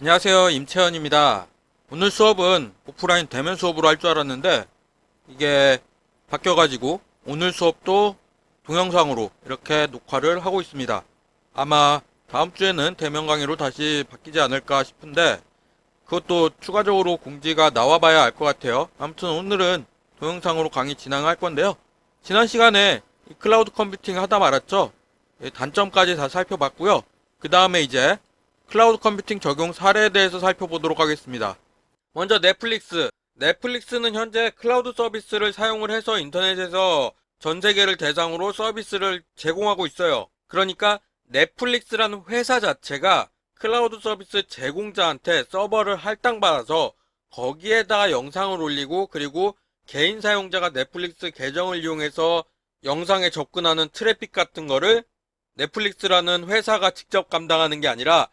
안녕하세요. 임채현입니다. 오늘 수업은 오프라인 대면 수업으로 할 줄 알았는데 이게 바뀌어가지고 오늘 수업도 동영상으로 이렇게 녹화를 하고 있습니다. 아마 다음 주에는 대면 강의로 다시 바뀌지 않을까 싶은데 그것도 추가적으로 공지가 나와봐야 알 것 같아요. 아무튼 오늘은 동영상으로 강의 진행할 건데요. 지난 시간에 이 클라우드 컴퓨팅 하다 말았죠. 단점까지 다 살펴봤고요. 그 다음에 이제 클라우드 컴퓨팅 적용 사례에 대해서 살펴보도록 하겠습니다. 먼저 넷플릭스. 넷플릭스는 현재 클라우드 서비스를 사용을 해서 인터넷에서 전 세계를 대상으로 서비스를 제공하고 있어요. 그러니까 넷플릭스라는 회사 자체가 클라우드 서비스 제공자한테 서버를 할당받아서 거기에다가 영상을 올리고 그리고 개인 사용자가 넷플릭스 계정을 이용해서 영상에 접근하는 트래픽 같은 거를 넷플릭스라는 회사가 직접 감당하는 게 아니라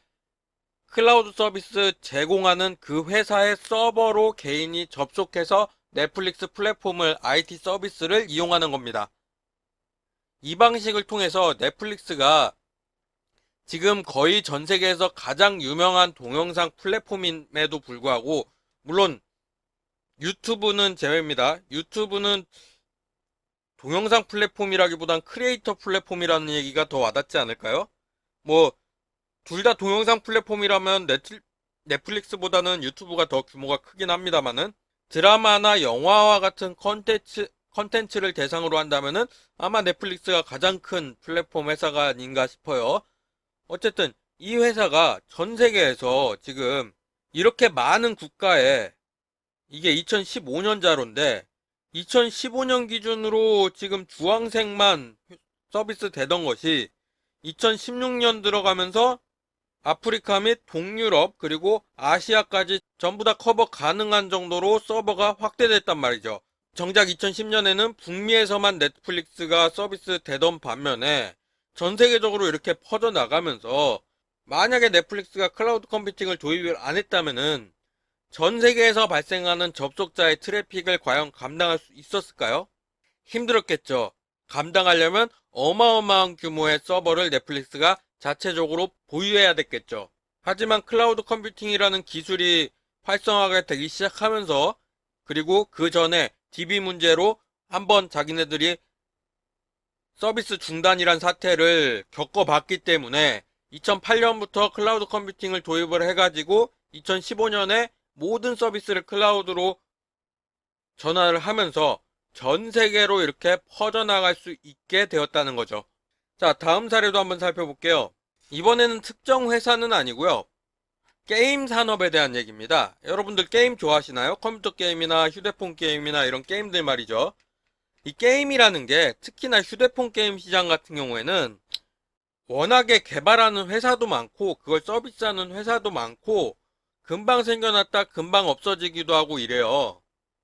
클라우드 서비스 제공하는 그 회사의 서버로 개인이 접속해서 넷플릭스 플랫폼을 IT 서비스를 이용하는 겁니다. 이 방식을 통해서 넷플릭스가 지금 거의 전 세계에서 가장 유명한 동영상 플랫폼임에도 불구하고 물론 유튜브는 제외입니다. 유튜브는 동영상 플랫폼이라기보단 크리에이터 플랫폼이라는 얘기가 더 와닿지 않을까요? 뭐 둘 다 동영상 플랫폼이라면 넷플릭스보다는 유튜브가 더 규모가 크긴 합니다만은 드라마나 영화와 같은 컨텐츠를 대상으로 한다면은 아마 넷플릭스가 가장 큰 플랫폼 회사가 아닌가 싶어요. 어쨌든 이 회사가 전 세계에서 지금 이렇게 많은 국가에 이게 2015년 자료인데 2015년 기준으로 지금 주황색만 서비스 되던 것이 2016년 들어가면서 아프리카 및 동유럽 그리고 아시아까지 전부 다 커버 가능한 정도로 서버가 확대됐단 말이죠. 정작 2010년에는 북미에서만 넷플릭스가 서비스 되던 반면에 전 세계적으로 이렇게 퍼져나가면서 만약에 넷플릭스가 클라우드 컴퓨팅을 도입을 안 했다면은 전 세계에서 발생하는 접속자의 트래픽을 과연 감당할 수 있었을까요? 힘들었겠죠. 감당하려면 어마어마한 규모의 서버를 넷플릭스가 자체적으로 보유해야 됐겠죠. 하지만 클라우드 컴퓨팅이라는 기술이 활성화가 되기 시작하면서 그리고 그 전에 DB 문제로 한번 자기네들이 서비스 중단이란 사태를 겪어봤기 때문에 2008년부터 클라우드 컴퓨팅을 도입을 해가지고 2015년에 모든 서비스를 클라우드로 전환을 하면서 전 세계로 이렇게 퍼져나갈 수 있게 되었다는 거죠. 자, 다음 사례도 한번 살펴볼게요. 이번에는 특정 회사는 아니고요. 게임 산업에 대한 얘기입니다. 여러분들 게임 좋아하시나요? 컴퓨터 게임이나 휴대폰 게임이나 이런 게임들 말이죠. 이 게임이라는 게 특히나 휴대폰 게임 시장 같은 경우에는 워낙에 개발하는 회사도 많고 그걸 서비스하는 회사도 많고 금방 생겨났다 금방 없어지기도 하고 이래요.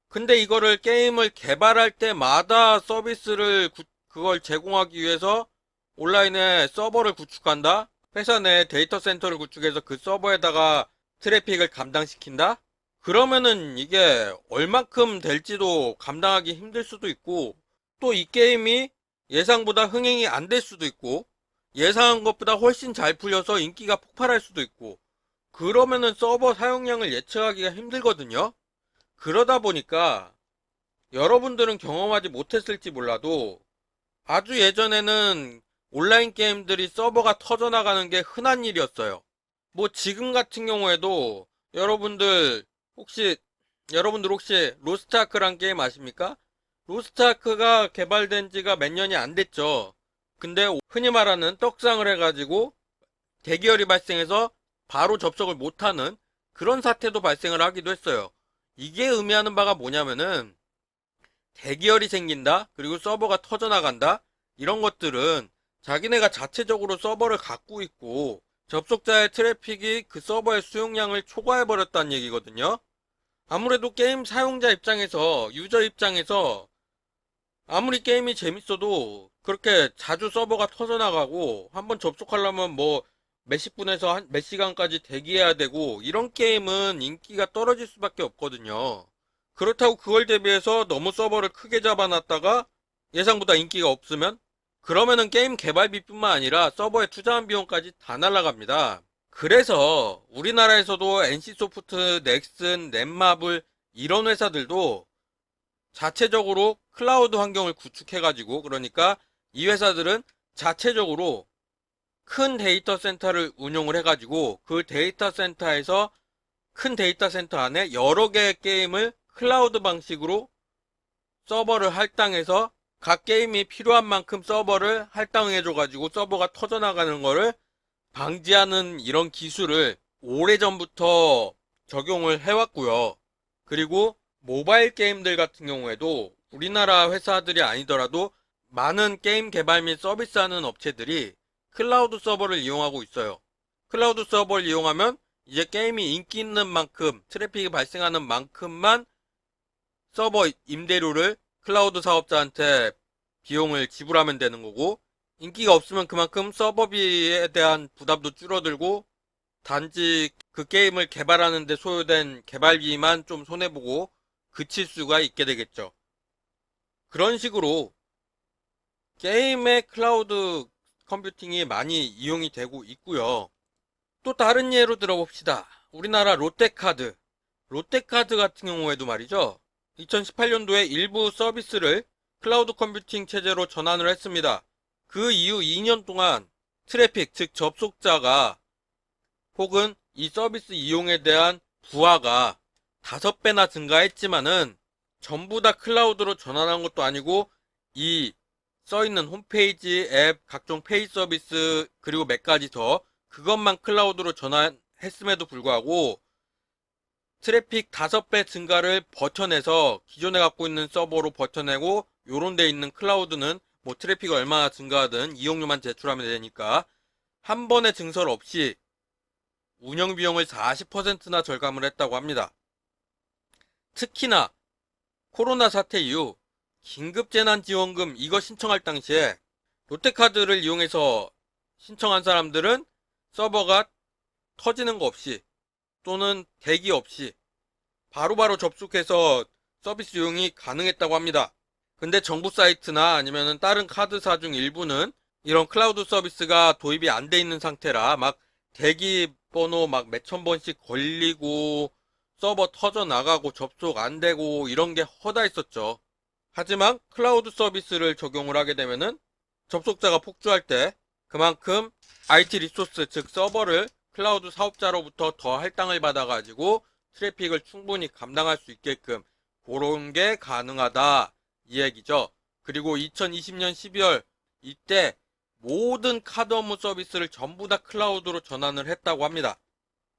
근데 이거를 게임을 개발할 때마다 서비스를 그걸 제공하기 위해서 온라인에 서버를 구축한다? 회사 내 데이터 센터를 구축해서 그 서버에다가 트래픽을 감당시킨다? 그러면은 이게 얼만큼 될지도 감당하기 힘들 수도 있고 또 이 게임이 예상보다 흥행이 안 될 수도 있고 예상한 것보다 훨씬 잘 풀려서 인기가 폭발할 수도 있고 그러면은 서버 사용량을 예측하기가 힘들거든요. 그러다 보니까 여러분들은 경험하지 못했을지 몰라도 아주 예전에는 온라인 게임들이 서버가 터져나가는 게 흔한 일이었어요. 뭐 지금 같은 경우에도 여러분들 혹시 로스트아크란 게임 아십니까? 로스트아크가 개발된 지가 몇 년이 안 됐죠. 근데 흔히 말하는 떡상을 해가지고 대기열이 발생해서 바로 접속을 못하는 그런 사태도 발생을 하기도 했어요. 이게 의미하는 바가 뭐냐면은 대기열이 생긴다 그리고 서버가 터져나간다 이런 것들은 자기네가 자체적으로 서버를 갖고 있고 접속자의 트래픽이 그 서버의 수용량을 초과해버렸다는 얘기거든요. 아무래도 게임 사용자 입장에서 유저 입장에서 아무리 게임이 재밌어도 그렇게 자주 서버가 터져나가고 한번 접속하려면 뭐 몇십 분에서 한 몇 시간까지 대기해야 되고 이런 게임은 인기가 떨어질 수밖에 없거든요. 그렇다고 그걸 대비해서 너무 서버를 크게 잡아놨다가 예상보다 인기가 없으면 그러면은 게임 개발비뿐만 아니라 서버에 투자한 비용까지 다 날아갑니다. 그래서 우리나라에서도 NC소프트, 넥슨, 넷마블 이런 회사들도 자체적으로 클라우드 환경을 구축해가지고, 그러니까 이 회사들은 자체적으로 큰 데이터 센터를 운용을 해가지고 그 데이터 센터에서 큰 데이터 센터 안에 여러 개의 게임을 클라우드 방식으로 서버를 할당해서 각 게임이 필요한 만큼 서버를 할당해줘가지고 서버가 터져나가는 거를 방지하는 이런 기술을 오래전부터 적용을 해왔고요. 그리고 모바일 게임들 같은 경우에도 우리나라 회사들이 아니더라도 많은 게임 개발 및 서비스하는 업체들이 클라우드 서버를 이용하고 있어요. 클라우드 서버를 이용하면 이제 게임이 인기 있는 만큼, 트래픽이 발생하는 만큼만 서버 임대료를 클라우드 사업자한테 비용을 지불하면 되는 거고, 인기가 없으면 그만큼 서버비에 대한 부담도 줄어들고, 단지 그 게임을 개발하는 데 소요된 개발비만 좀 손해보고 그칠 수가 있게 되겠죠. 그런 식으로 게임의 클라우드 컴퓨팅이 많이 이용이 되고 있고요. 또 다른 예로 들어봅시다. 우리나라 롯데카드. 롯데카드 같은 경우에도 말이죠. 2018년도에 일부 서비스를 클라우드 컴퓨팅 체제로 전환을 했습니다. 그 이후 2년 동안 트래픽, 즉 접속자가 혹은 이 서비스 이용에 대한 부하가 5배나 증가했지만은 전부 다 클라우드로 전환한 것도 아니고 이 써있는 홈페이지, 앱, 각종 페이 서비스 그리고 몇 가지 더 그것만 클라우드로 전환했음에도 불구하고 트래픽 5배 증가를 버텨내서 기존에 갖고 있는 서버로 버텨내고 요런 데 있는 클라우드는 뭐 트래픽이 얼마나 증가하든 이용료만 제출하면 되니까 한 번의 증설 없이 운영 비용을 40%나 절감을 했다고 합니다. 특히나 코로나 사태 이후 긴급재난지원금 이거 신청할 당시에 롯데카드를 이용해서 신청한 사람들은 서버가 터지는 거 없이 또는 대기 없이 바로바로 접속해서 서비스 이용이 가능했다고 합니다. 근데 정부 사이트나 아니면 다른 카드사 중 일부는 이런 클라우드 서비스가 도입이 안 돼 있는 상태라 막 대기 번호 막 몇천 번씩 걸리고 서버 터져 나가고 접속 안 되고 이런 게 허다했었죠. 하지만 클라우드 서비스를 적용을 하게 되면은 접속자가 폭주할 때 그만큼 IT 리소스 즉 서버를 클라우드 사업자로부터 더 할당을 받아가지고 트래픽을 충분히 감당할 수 있게끔 그런 게 가능하다 이 얘기죠. 그리고 2020년 12월 이때 모든 카드 업무 서비스를 전부 다 클라우드로 전환을 했다고 합니다.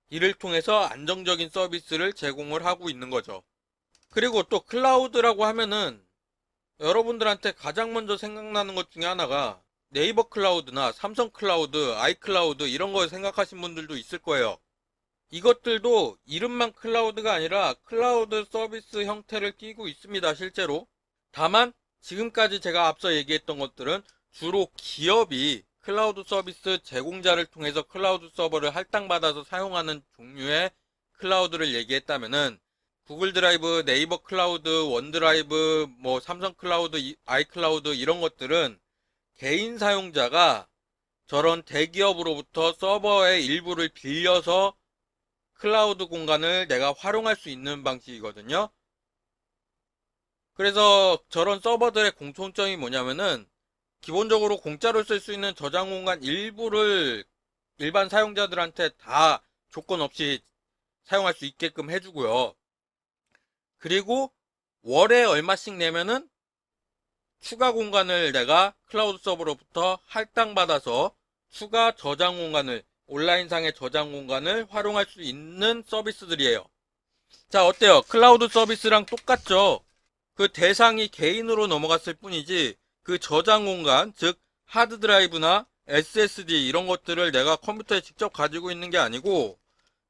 이를 통해서 안정적인 서비스를 제공을 하고 있는 거죠. 그리고 또 클라우드라고 하면은 여러분들한테 가장 먼저 생각나는 것 중에 하나가 네이버 클라우드나 삼성 클라우드, 아이클라우드 이런 거 생각하신 분들도 있을 거예요. 이것들도 이름만 클라우드가 아니라 클라우드 서비스 형태를 띠고 있습니다, 실제로. 다만 지금까지 제가 앞서 얘기했던 것들은 주로 기업이 클라우드 서비스 제공자를 통해서 클라우드 서버를 할당받아서 사용하는 종류의 클라우드를 얘기했다면은 구글 드라이브, 네이버 클라우드, 원드라이브, 뭐 삼성 클라우드, 아이클라우드 이런 것들은 개인 사용자가 저런 대기업으로부터 서버의 일부를 빌려서 클라우드 공간을 내가 활용할 수 있는 방식이거든요. 그래서 저런 서버들의 공통점이 뭐냐면은 기본적으로 공짜로 쓸 수 있는 저장 공간 일부를 일반 사용자들한테 다 조건 없이 사용할 수 있게끔 해주고요. 그리고 월에 얼마씩 내면은 추가 공간을 내가 클라우드 서버로부터 할당받아서 추가 저장 공간을 온라인상의 저장 공간을 활용할 수 있는 서비스들이에요. 자, 어때요? 클라우드 서비스랑 똑같죠? 그 대상이 개인으로 넘어갔을 뿐이지 그 저장 공간, 즉 하드 드라이브나 SSD 이런 것들을 내가 컴퓨터에 직접 가지고 있는 게 아니고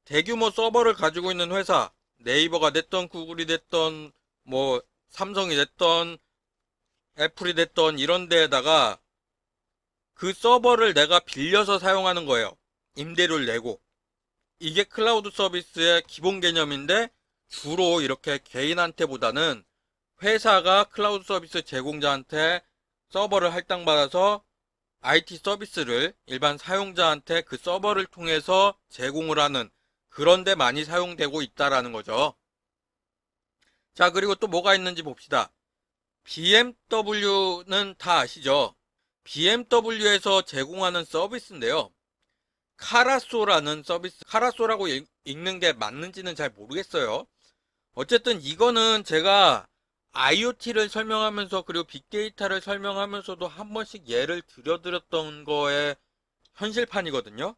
대규모 서버를 가지고 있는 회사, 네이버가 됐던 구글이 됐던 뭐 삼성이 됐던 애플이 됐던 이런 데에다가 그 서버를 내가 빌려서 사용하는 거예요. 임대료를 내고. 이게 클라우드 서비스의 기본 개념인데 주로 이렇게 개인한테보다는 회사가 클라우드 서비스 제공자한테 서버를 할당받아서 IT 서비스를 일반 사용자한테 그 서버를 통해서 제공을 하는 그런 데 많이 사용되고 있다라는 거죠. 자, 그리고 또 뭐가 있는지 봅시다. BMW는 다 아시죠? BMW에서 제공하는 서비스인데요. 카라소라는 서비스, 카라소라고 읽는 게 맞는지는 잘 모르겠어요. 어쨌든 이거는 제가 IoT를 설명하면서 그리고 빅데이터를 설명하면서도 한 번씩 예를 들어드렸던 거의 현실판이거든요.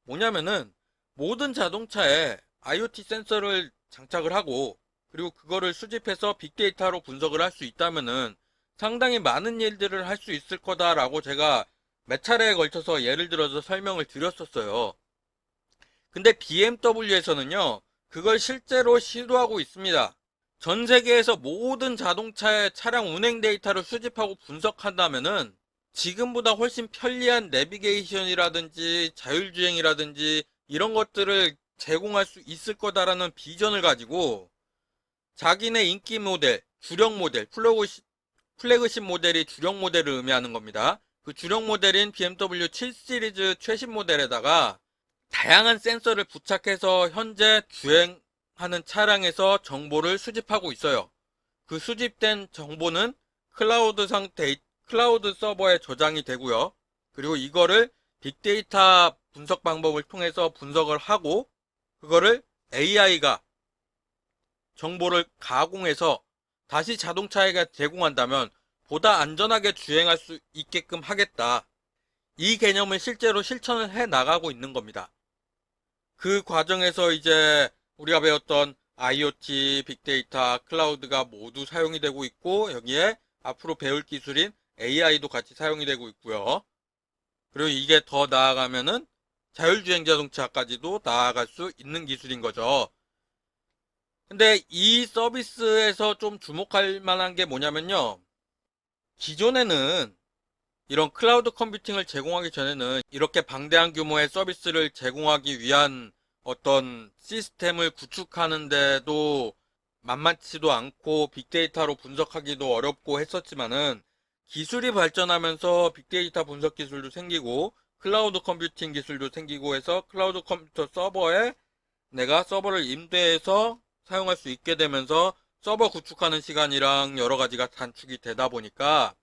뭐냐면은 모든 자동차에 IoT 센서를 장착을 하고 그리고 그거를 수집해서 빅데이터로 분석을 할 수 있다면은 상당히 많은 일들을 할 수 있을 거다라고 제가 몇 차례에 걸쳐서 예를 들어서 설명을 드렸었어요. 근데 BMW에서는요, 그걸 실제로 시도하고 있습니다. 전 세계에서 모든 자동차의 차량 운행 데이터를 수집하고 분석한다면은 지금보다 훨씬 편리한 내비게이션이라든지 자율주행이라든지 이런 것들을 제공할 수 있을 거다라는 비전을 가지고 자기네 인기 모델, 주력 모델, 플래그십 모델이 주력 모델을 의미하는 겁니다. 그 주력 모델인 BMW 7 시리즈 최신 모델에다가 다양한 센서를 부착해서 현재 주행하는 차량에서 정보를 수집하고 있어요. 그 수집된 정보는 클라우드 서버에 저장이 되고요. 그리고 이거를 빅데이터 분석 방법을 통해서 분석을 하고 그거를 AI가 정보를 가공해서 다시 자동차에게 제공한다면 보다 안전하게 주행할 수 있게끔 하겠다. 이 개념을 실제로 실천을 해 나가고 있는 겁니다. 그 과정에서 이제 우리가 배웠던 IoT, 빅데이터, 클라우드가 모두 사용이 되고 있고 여기에 앞으로 배울 기술인 AI도 같이 사용이 되고 있고요. 그리고 이게 더 나아가면은 자율주행 자동차까지도 나아갈 수 있는 기술인 거죠. 근데 이 서비스에서 좀 주목할 만한 게 뭐냐면요. 기존에는 이런 클라우드 컴퓨팅을 제공하기 전에는 이렇게 방대한 규모의 서비스를 제공하기 위한 어떤 시스템을 구축하는데도 만만치도 않고 빅데이터로 분석하기도 어렵고 했었지만은 기술이 발전하면서 빅데이터 분석 기술도 생기고 클라우드 컴퓨팅 기술도 생기고 해서 클라우드 컴퓨터 서버에 내가 서버를 임대해서 사용할 수 있게 되면서 서버 구축하는 시간이랑 여러 가지가 단축이 되다 보니까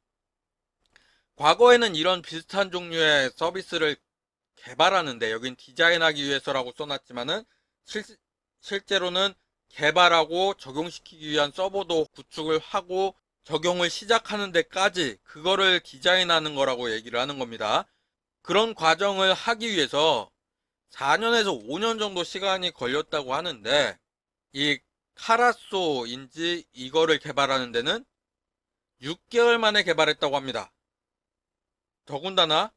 과거에는 이런 비슷한 종류의 서비스를 개발하는데 여긴 디자인하기 위해서라고 써놨지만은 실제로는 개발하고 적용시키기 위한 서버도 구축을 하고 적용을 시작하는 데까지 그거를 디자인하는 거라고 얘기를 하는 겁니다. 그런 과정을 하기 위해서 4년에서 5년 정도 시간이 걸렸다고 하는데 이 카라소인지 이거를 개발하는 데는 6개월 만에 개발했다고 합니다. 더군다나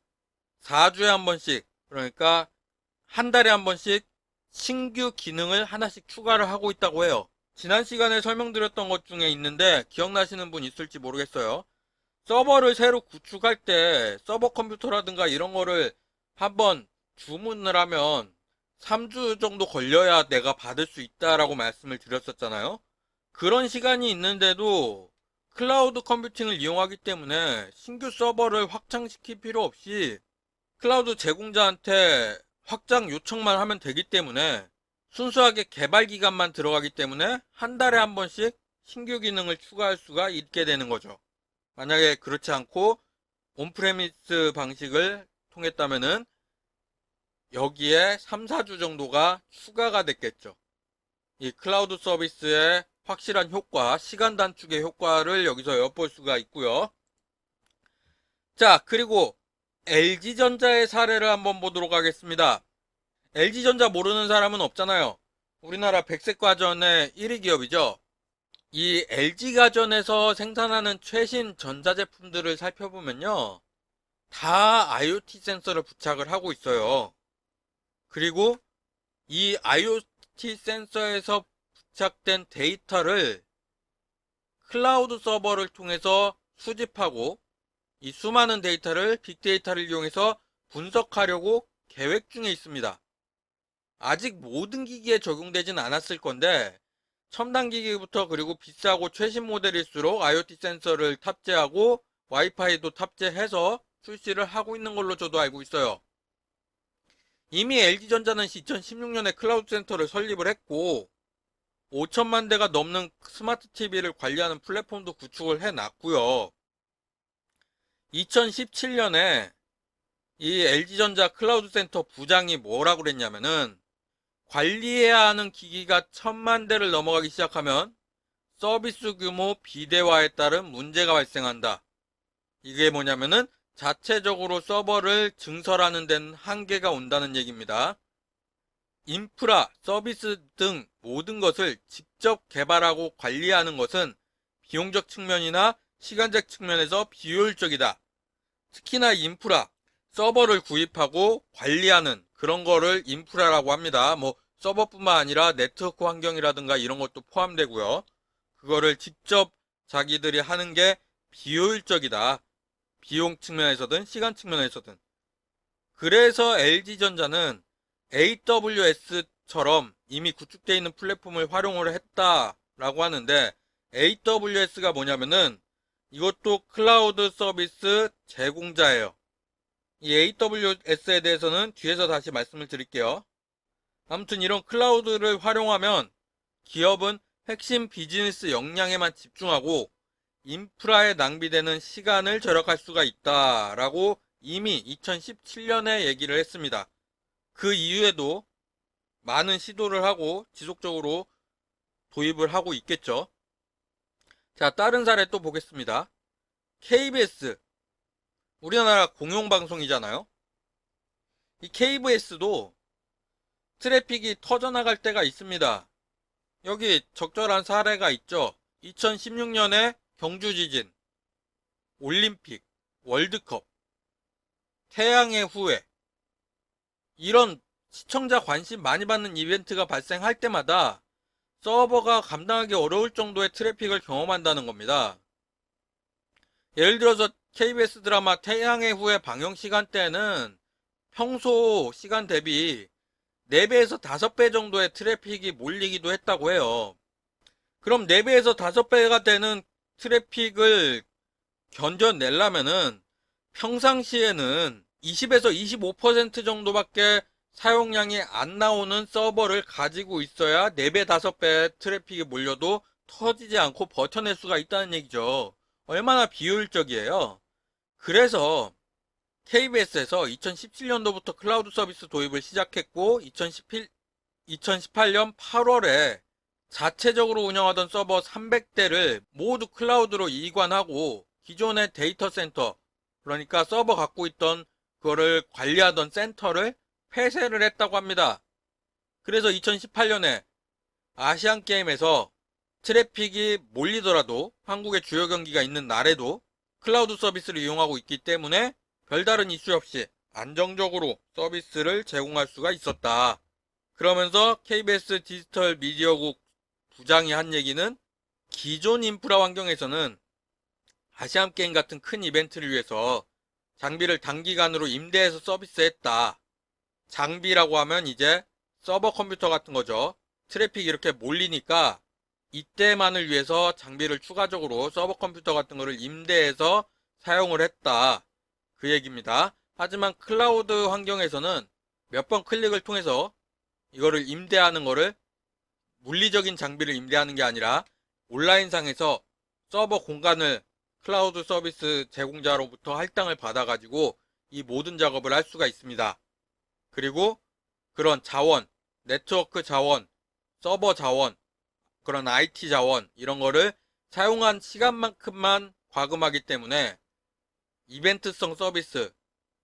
4주에 한 번씩 그러니까 한 달에 한 번씩 신규 기능을 하나씩 추가를 하고 있다고 해요. 지난 시간에 설명드렸던 것 중에 있는데 기억나시는 분 있을지 모르겠어요. 서버를 새로 구축할 때 서버 컴퓨터라든가 이런 거를 한번 주문을 하면 3주 정도 걸려야 내가 받을 수 있다라고 말씀을 드렸었잖아요. 그런 시간이 있는데도 클라우드 컴퓨팅을 이용하기 때문에 신규 서버를 확장시킬 필요 없이 클라우드 제공자한테 확장 요청만 하면 되기 때문에 순수하게 개발 기간만 들어가기 때문에 한 달에 한 번씩 신규 기능을 추가할 수가 있게 되는 거죠. 만약에 그렇지 않고 온프레미스 방식을 통했다면은 여기에 3, 4주 정도가 추가가 됐겠죠. 이 클라우드 서비스의 확실한 효과, 시간 단축의 효과를 여기서 엿볼 수가 있고요. 자, 그리고 LG전자의 사례를 한번 보도록 하겠습니다. LG전자 모르는 사람은 없잖아요. 우리나라 백색가전의 1위 기업이죠. 이 LG가전에서 생산하는 최신 전자제품들을 살펴보면요. 다 IoT 센서를 부착을 하고 있어요. 그리고 이 IoT 센서에서 부착된 데이터를 클라우드 서버를 통해서 수집하고 이 수많은 데이터를 빅데이터를 이용해서 분석하려고 계획 중에 있습니다. 아직 모든 기기에 적용되진 않았을 건데 첨단 기기부터 그리고 비싸고 최신 모델일수록 IoT 센서를 탑재하고 와이파이도 탑재해서 출시를 하고 있는 걸로 저도 알고 있어요. 이미 LG전자는 2016년에 클라우드 센터를 설립을 했고 5천만 대가 넘는 스마트 TV를 관리하는 플랫폼도 구축을 해놨고요. 2017년에 이 LG전자 클라우드 센터 부장이 뭐라고 그랬냐면은 관리해야 하는 기기가 1,000만 대를 넘어가기 시작하면 서비스 규모 비대화에 따른 문제가 발생한다. 이게 뭐냐면은 자체적으로 서버를 증설하는 데는 한계가 온다는 얘기입니다. 인프라, 서비스 등 모든 것을 직접 개발하고 관리하는 것은 비용적 측면이나 시간적 측면에서 비효율적이다. 특히나 인프라, 서버를 구입하고 관리하는 그런 거를 인프라라고 합니다. 뭐 서버뿐만 아니라 네트워크 환경이라든가 이런 것도 포함되고요. 그거를 직접 자기들이 하는 게 비효율적이다. 비용 측면에서든 시간 측면에서든. 그래서 LG전자는 AWS처럼 이미 구축되어 있는 플랫폼을 활용을 했다라고 하는데 AWS가 뭐냐면은 이것도 클라우드 서비스 제공자예요. 이 AWS에 대해서는 뒤에서 다시 말씀을 드릴게요. 아무튼 이런 클라우드를 활용하면 기업은 핵심 비즈니스 역량에만 집중하고 인프라에 낭비되는 시간을 절약할 수가 있다라고 이미 2017년에 얘기를 했습니다. 그 이후에도 많은 시도를 하고 지속적으로 도입을 하고 있겠죠. 자, 다른 사례 또 보겠습니다. KBS, 우리나라 공영방송이잖아요. 이 KBS도 트래픽이 터져나갈 때가 있습니다. 여기 적절한 사례가 있죠. 2016년에 경주 지진, 올림픽, 월드컵, 태양의 후예, 이런 시청자 관심 많이 받는 이벤트가 발생할 때마다 서버가 감당하기 어려울 정도의 트래픽을 경험한다는 겁니다. 예를 들어서 KBS 드라마 태양의 후예 방영 시간대에는 평소 시간 대비 4배에서 5배 정도의 트래픽이 몰리기도 했다고 해요. 그럼 4배에서 5배가 되는 트래픽을 견뎌내려면은 평상시에는 20에서 25% 정도밖에 사용량이 안 나오는 서버를 가지고 있어야 4배, 5배 트래픽이 몰려도 터지지 않고 버텨낼 수가 있다는 얘기죠. 얼마나 비효율적이에요. 그래서 KBS에서 2017년도부터 클라우드 서비스 도입을 시작했고 2018년 8월에 자체적으로 운영하던 서버 300대를 모두 클라우드로 이관하고 기존의 데이터 센터, 그러니까 서버 갖고 있던 그거를 관리하던 센터를 폐쇄를 했다고 합니다. 그래서 2018년에 아시안게임에서 트래픽이 몰리더라도 한국의 주요 경기가 있는 날에도 클라우드 서비스를 이용하고 있기 때문에 별다른 이슈 없이 안정적으로 서비스를 제공할 수가 있었다. 그러면서 KBS 디지털 미디어국 부장이 한 얘기는 기존 인프라 환경에서는 아시안게임 같은 큰 이벤트를 위해서 장비를 단기간으로 임대해서 서비스했다. 장비라고 하면 이제 서버 컴퓨터 같은 거죠. 트래픽이 이렇게 몰리니까 이때만을 위해서 장비를 추가적으로 서버 컴퓨터 같은 거를 임대해서 사용을 했다. 그 얘기입니다. 하지만 클라우드 환경에서는 몇 번 클릭을 통해서 이거를 임대하는 거를 물리적인 장비를 임대하는 게 아니라 온라인상에서 서버 공간을 클라우드 서비스 제공자로부터 할당을 받아가지고 이 모든 작업을 할 수가 있습니다. 그리고 그런 자원, 네트워크 자원, 서버 자원, 그런 IT 자원 이런 거를 사용한 시간만큼만 과금하기 때문에 이벤트성 서비스,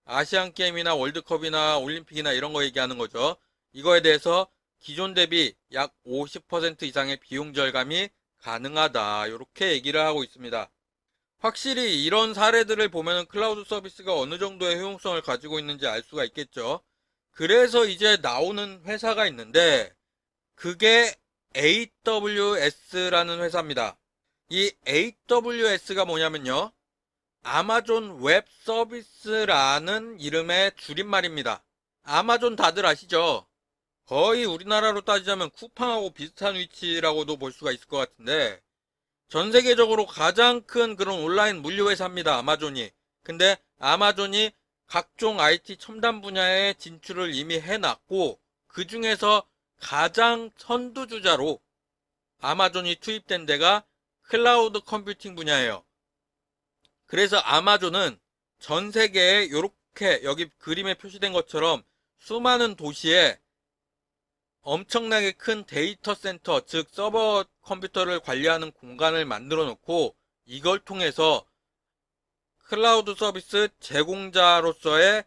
아시안게임이나 월드컵이나 올림픽이나 이런 거 얘기하는 거죠. 이거에 대해서 기존 대비 약 50% 이상의 비용 절감이 가능하다. 이렇게 얘기를 하고 있습니다. 확실히 이런 사례들을 보면 클라우드 서비스가 어느 정도의 효용성을 가지고 있는지 알 수가 있겠죠. 그래서 이제 나오는 회사가 있는데 그게 AWS라는 회사입니다. 이 AWS가 뭐냐면요. 아마존 웹 서비스라는 이름의 줄임말입니다. 아마존 다들 아시죠? 거의 우리나라로 따지자면 쿠팡하고 비슷한 위치라고도 볼 수가 있을 것 같은데 전 세계적으로 가장 큰 그런 온라인 물류 회사입니다. 아마존이. 근데 아마존이 각종 IT 첨단 분야에 진출을 이미 해놨고, 그 중에서 가장 선두주자로 아마존이 투입된 데가 클라우드 컴퓨팅 분야예요. 그래서 아마존은 전 세계에 이렇게 여기 그림에 표시된 것처럼 수많은 도시에 엄청나게 큰 데이터 센터, 즉 서버 컴퓨터를 관리하는 공간을 만들어 놓고 이걸 통해서 클라우드 서비스 제공자로서의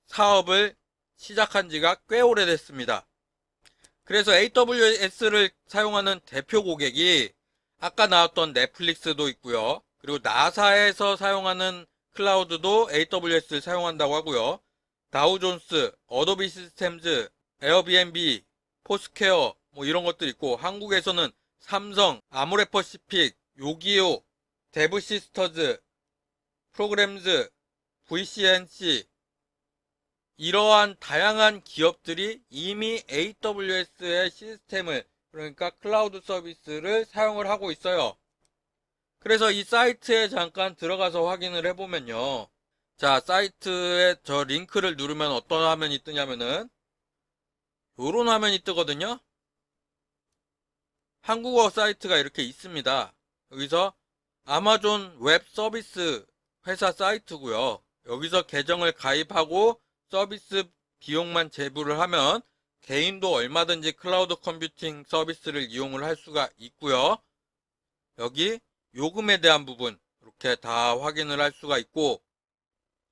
사업을 시작한 지가 꽤 오래됐습니다. 그래서 AWS를 사용하는 대표 고객이 아까 나왔던 넷플릭스도 있고요. 그리고 나사에서 사용하는 클라우드도 AWS를 사용한다고 하고요. 다우존스, 어도비 시스템즈, 에어비앤비, 포스퀘어 뭐 이런 것들 있고, 한국에서는 삼성, 아모레퍼시픽, 요기요, 데브시스터즈, 프로그램즈, VCNC 이러한 다양한 기업들이 이미 AWS의 시스템을, 그러니까 클라우드 서비스를 사용을 하고 있어요. 그래서 이 사이트에 잠깐 들어가서 확인을 해보면요. 자, 사이트에 저 링크를 누르면 어떤 화면이 뜨냐면은 요런 화면이 뜨거든요. 한국어 사이트가 이렇게 있습니다. 여기서 아마존 웹 서비스 회사 사이트고요. 여기서 계정을 가입하고 서비스 비용만 제부를 하면 개인도 얼마든지 클라우드 컴퓨팅 서비스를 이용을 할 수가 있고요. 여기 요금에 대한 부분 이렇게 다 확인을 할 수가 있고,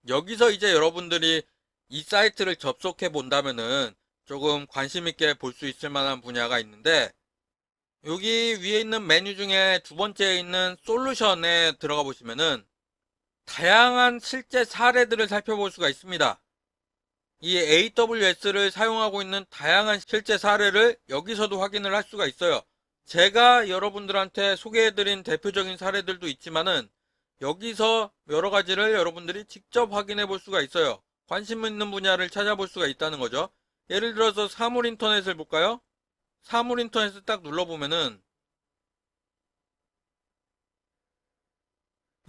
여기서 이제 여러분들이 이 사이트를 접속해 본다면은 조금 관심 있게 볼 수 있을 만한 분야가 있는데, 여기 위에 있는 메뉴 중에 두 번째에 있는 솔루션에 들어가 보시면은 다양한 실제 사례들을 살펴볼 수가 있습니다. 이 AWS를 사용하고 있는 다양한 실제 사례를 여기서도 확인을 할 수가 있어요. 제가 여러분들한테 소개해드린 대표적인 사례들도 있지만은 여기서 여러 가지를 여러분들이 직접 확인해 볼 수가 있어요. 관심 있는 분야를 찾아볼 수가 있다는 거죠. 예를 들어서 사물 인터넷을 볼까요? 사물 인터넷을 딱 눌러보면은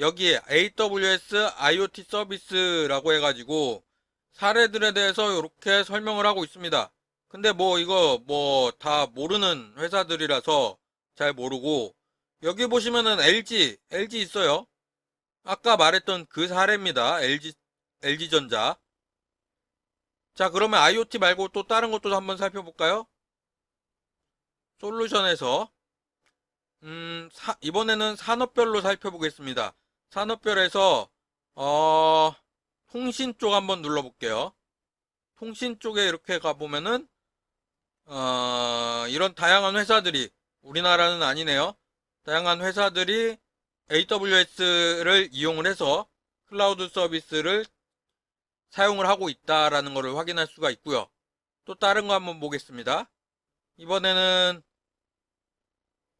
여기에 AWS IoT 서비스라고 해가지고 사례들에 대해서 이렇게 설명을 하고 있습니다. 근데 뭐 이거 뭐 다 모르는 회사들이라서 잘 모르고, 여기 보시면은 LG 있어요. 아까 말했던 그 사례입니다. LG전자. 자, 그러면 IoT 말고 또 다른 것도 한번 살펴볼까요? 솔루션에서 이번에는 산업별로 살펴보겠습니다. 산업별에서 통신 쪽 한번 눌러볼게요. 통신 쪽에 이렇게 가보면은 이런 다양한 회사들이, 우리나라는 아니네요. 다양한 회사들이 AWS를 이용을 해서 클라우드 서비스를 사용을 하고 있다라는 것을 확인할 수가 있고요. 또 다른 거 한번 보겠습니다. 이번에는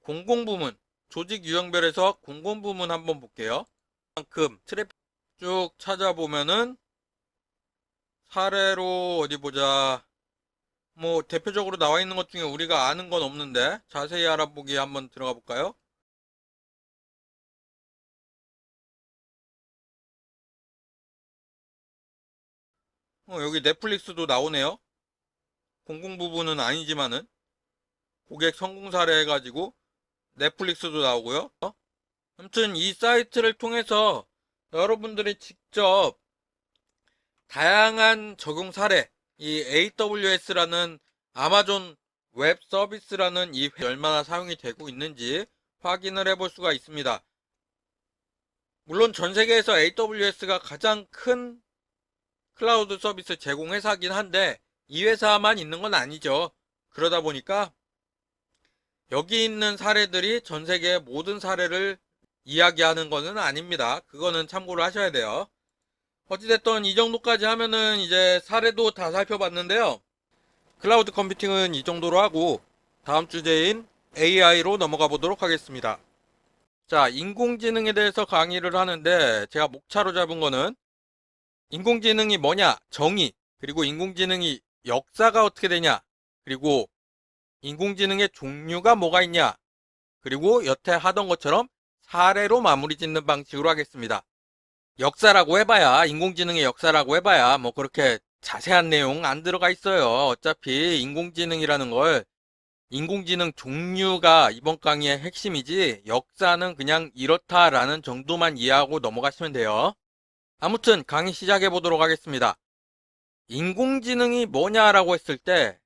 공공부문, 조직 유형별에서 공공부문 한번 볼게요. 만큼 트래픽 쭉 찾아보면은 사례로 어디 보자. 뭐 대표적으로 나와 있는 것 중에 우리가 아는 건 없는데 자세히 알아보기 한번 들어가 볼까요? 여기 넷플릭스도 나오네요. 공공부문은 아니지만은 고객 성공 사례 해가지고 넷플릭스도 나오고요. 아무튼 이 사이트를 통해서 여러분들이 직접 다양한 적용 사례, 이 AWS라는 아마존 웹 서비스라는 이 회사에 얼마나 사용이 되고 있는지 확인을 해볼 수가 있습니다. 물론 전 세계에서 AWS가 가장 큰 클라우드 서비스 제공 회사긴 한데 이 회사만 있는 건 아니죠. 그러다 보니까 여기 있는 사례들이 전 세계의 모든 사례를 이야기하는 것은 아닙니다. 그거는 참고를 하셔야 돼요. 어찌됐든 이 정도까지 하면은 이제 사례도 다 살펴봤는데요. 클라우드 컴퓨팅은 이 정도로 하고 다음 주제인 AI로 넘어가 보도록 하겠습니다. 자, 인공지능에 대해서 강의를 하는데 제가 목차로 잡은 거는 인공지능이 뭐냐, 정의, 그리고 인공지능이 역사가 어떻게 되냐, 그리고 인공지능의 종류가 뭐가 있냐, 그리고 여태 하던 것처럼 사례로 마무리 짓는 방식으로 하겠습니다. 역사라고 해봐야, 인공지능의 역사라고 해봐야 뭐 그렇게 자세한 내용 안 들어가 있어요. 어차피 인공지능이라는 걸 인공지능 종류가 이번 강의의 핵심이지 역사는 그냥 이렇다라는 정도만 이해하고 넘어가시면 돼요. 아무튼 강의 시작해 보도록 하겠습니다. 인공지능이 뭐냐라고 했을 때